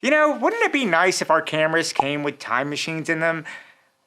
You know, wouldn't it be nice if our cameras came with time machines in them?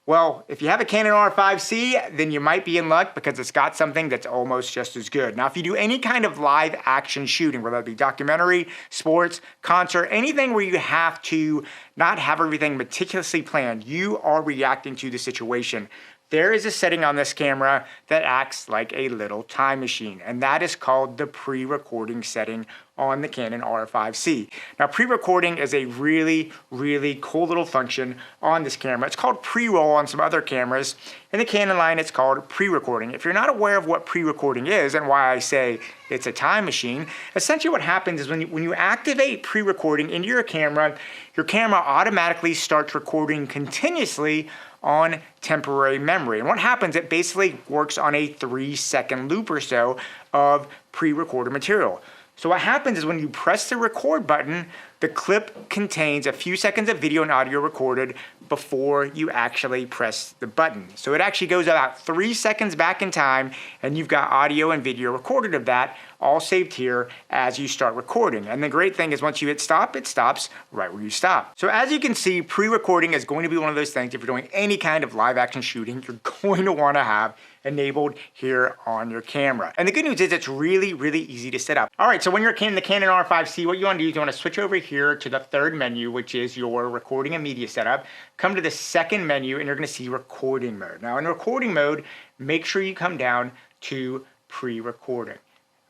Well, if you have a Canon R5C, then you might be in luck because it's got something that's almost just as good. Now, if you do any kind of live action shooting, whether it be documentary, sports, concert, anything where you have to not have everything meticulously planned, you are reacting to the situation. There is a setting on this camera that acts like a little time machine, and that is called the pre-recording setting on the Canon R5C. Now, pre-recording is a really, really cool little function on this camera. It's called pre-roll on some other cameras. In the Canon line, it's called pre-recording. If you're not aware of what pre-recording is and why I say it's a time machine, essentially what happens is when you activate pre-recording into your camera automatically starts recording continuously on temporary memory. And what happens, it basically works on a 3-second loop or so of pre-recorded material. So what happens is when you press the record button, the clip contains a few seconds of video and audio recorded before you actually press the button. So it actually goes about 3 seconds back in time, and you've got audio and video recorded of that, all saved here as you start recording. And the great thing is once you hit stop, it stops right where you stop. So as you can see, pre-recording is going to be one of those things, if you're doing any kind of live action shooting, you're going to want to have enabled here on your camera. And the good news is it's really, really easy to set up. All right, so when you're in the Canon R5C, what you want to do is you want to switch over here to the third menu, which is your recording and media setup. Come to the second menu and you're going to see recording mode. Now in recording mode, make sure you come down to pre-recording.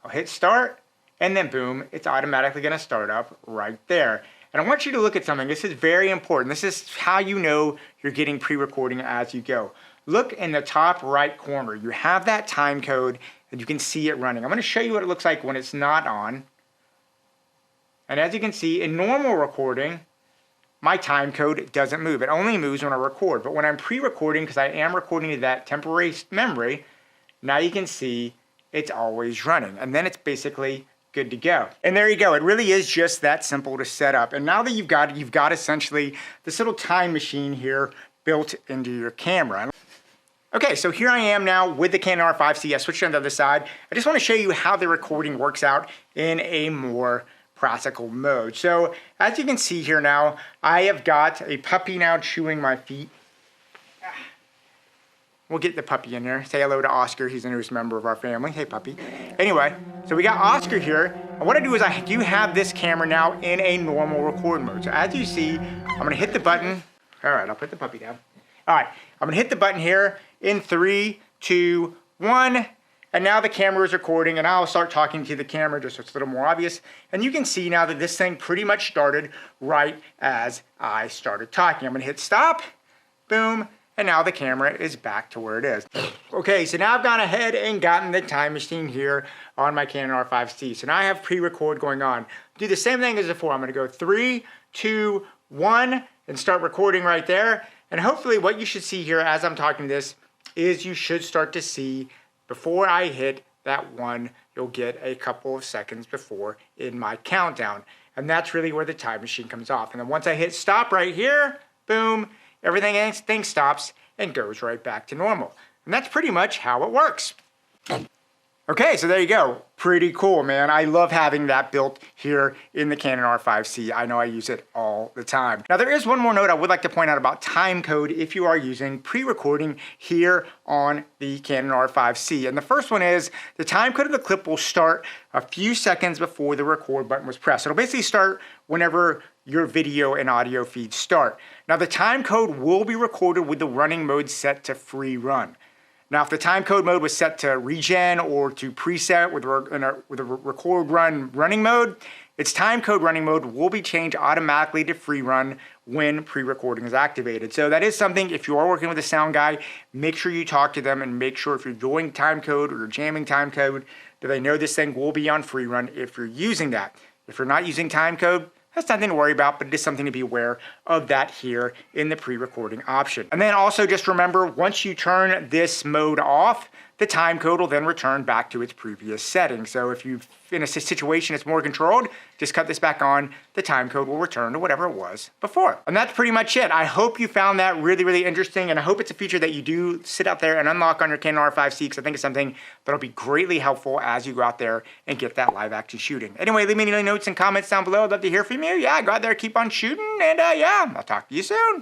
I'll hit start, and then boom, it's automatically going to start up right there. And I want you to look at something. This is very important. This is how you know you're getting pre-recording as you go. Look in the top right corner. You have that time code, and you can see it running. I'm going to show you what it looks like when it's not on. And as you can see, in normal recording, my time code doesn't move. It only moves when I record. But when I'm pre-recording, because I am recording to that temporary memory, now you can see it's always running. And then it's basically good to go. And there you go. It really is just that simple to set up. And now that you've got essentially this little time machine here built into your camera. Okay, so here I am now with the Canon R5C. I switched on the other side. I just want to show you how the recording works out in a more practical mode. So as you can see here now, I have got a puppy now chewing my feet. We'll get the puppy in there. Say hello to Oscar. He's the newest member of our family. Hey, puppy. Anyway, so we got Oscar here. And what I do is I do have this camera now in a normal record mode. So as you see, I'm going to hit the button. All right, I'll put the puppy down. All right, I'm going to hit the button here in 3, 2, 1. And now the camera is recording, and I'll start talking to the camera just so it's a little more obvious. And you can see now that this thing pretty much started right as I started talking. I'm going to hit stop. Boom. And now the camera is back to where it is. Okay, so now I've gone ahead and gotten the time machine here on my Canon R5C. So now I have pre-record going on. Do the same thing as before. I'm going to go 3, 2, 1 and start recording right there. And hopefully what you should see here as I'm talking this is you should start to see before I hit that 1, you'll get a couple of seconds before in my countdown. And that's really where the time machine comes off. And then once I hit stop right here, boom, everything stops and goes right back to normal. And that's pretty much how it works. Okay, so there you go. Pretty cool, man. I love having that built here in the Canon R5C. I know I use it all the time. Now, there is one more note I would like to point out about time code if you are using pre-recording here on the Canon R5C. And the first one is the time code of the clip will start a few seconds before the record button was pressed. It'll basically start whenever your video and audio feeds start. Now, the time code will be recorded with the running mode set to free run. Now, if the time code mode was set to regen or to preset with a record run running mode, its time code running mode will be changed automatically to free run when pre-recording is activated. So that is something, if you are working with a sound guy, make sure you talk to them and make sure if you're doing time code or you're jamming time code, that they know this thing will be on free run if you're using that. If you're not using time code, that's nothing to worry about, but it is something to be aware of that here in the pre-recording option. And then also just remember, once you turn this mode off, the time code will then return back to its previous setting. So if you're in a situation that's more controlled, just cut this back on, the time code will return to whatever it was before. And that's pretty much it. I hope you found that really, really interesting, and I hope it's a feature that you do sit out there and unlock on your Canon R5C, because I think it's something that'll be greatly helpful as you go out there and get that live action shooting. Anyway, leave me any notes and comments down below. I'd love to hear from you. Yeah, go out there, keep on shooting, and yeah, I'll talk to you soon.